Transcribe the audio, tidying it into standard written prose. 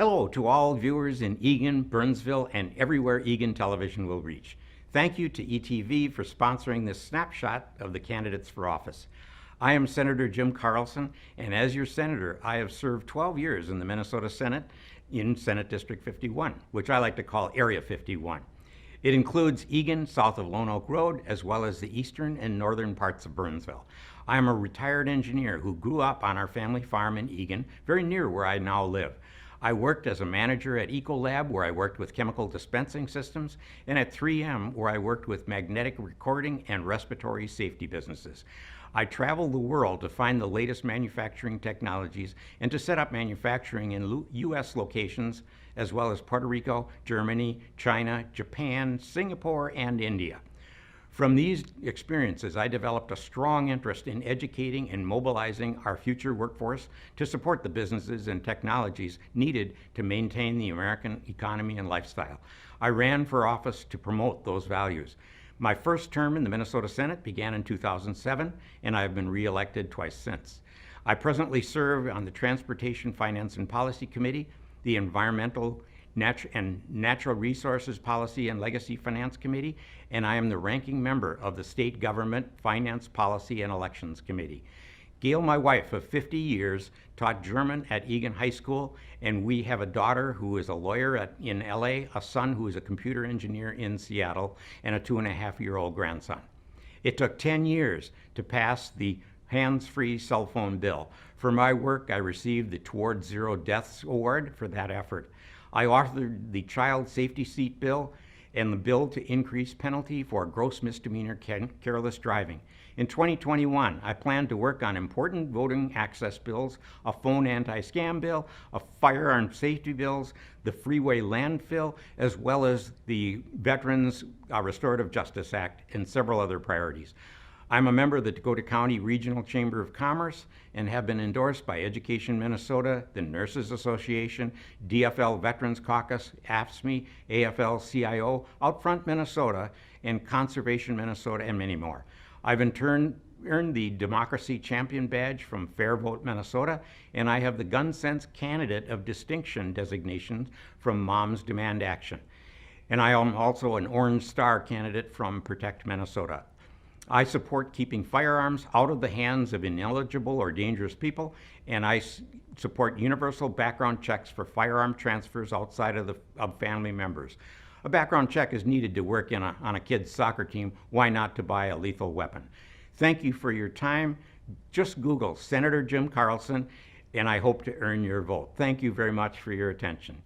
Hello to all viewers in Eagan, Burnsville, and everywhere Eagan Television will reach. Thank you to ETV for sponsoring this snapshot of the candidates for office. I am Senator Jim Carlson, and as your senator, I have served 12 years in the Minnesota Senate in Senate District 51, which I like to call Area 51. It includes Eagan, south of Lone Oak Road, as well as the eastern and northern parts of Burnsville. I am a retired engineer who grew up on our family farm in Eagan, very near where I now live. I worked as a manager at Ecolab, where I worked with chemical dispensing systems, and at 3M, where I worked with magnetic recording and respiratory safety businesses. I traveled the world to find the latest manufacturing technologies and to set up manufacturing in U.S. locations, as well as Puerto Rico, Germany, China, Japan, Singapore, and India. From these experiences, I developed a strong interest in educating and mobilizing our future workforce to support the businesses and technologies needed to maintain the American economy and lifestyle. I ran for office to promote those values. My first term in the Minnesota Senate began in 2007, and I have been re-elected twice since. I presently serve on the Transportation, Finance, and Policy Committee, the Environmental and Natural Resources Policy and Legacy Finance Committee, and I am the ranking member of the State Government Finance Policy and Elections Committee. Gail, my wife of 50 years, taught German at Eagan High School, and we have a daughter who is a lawyer in LA, a son who is a computer engineer in Seattle, and a 2.5-year-old grandson. It took 10 years to pass the hands-free cell phone bill. For my work, I received the Towards Zero Deaths Award for that effort. I authored the Child Safety Seat Bill and the bill to increase penalty for gross misdemeanor careless driving. In 2021, I plan to work on important voting access bills, a phone anti-scam bill, a firearm safety bills, the freeway landfill, as well as the Veterans Restorative Justice Act and several other priorities. I'm a member of the Dakota County Regional Chamber of Commerce and have been endorsed by Education Minnesota, the Nurses Association, DFL Veterans Caucus, AFSCME, AFL-CIO, Outfront Minnesota, and Conservation Minnesota, and many more. I've in turn earned the Democracy Champion Badge from Fair Vote Minnesota, and I have the Gun Sense Candidate of Distinction designation from Moms Demand Action. And I am also an Orange Star candidate from Protect Minnesota. I support keeping firearms out of the hands of ineligible or dangerous people, and I support universal background checks for firearm transfers outside of family members. A background check is needed to work on a kid's soccer team. Why not to buy a lethal weapon? Thank you for your time. Just Google Senator Jim Carlson, and I hope to earn your vote. Thank you very much for your attention.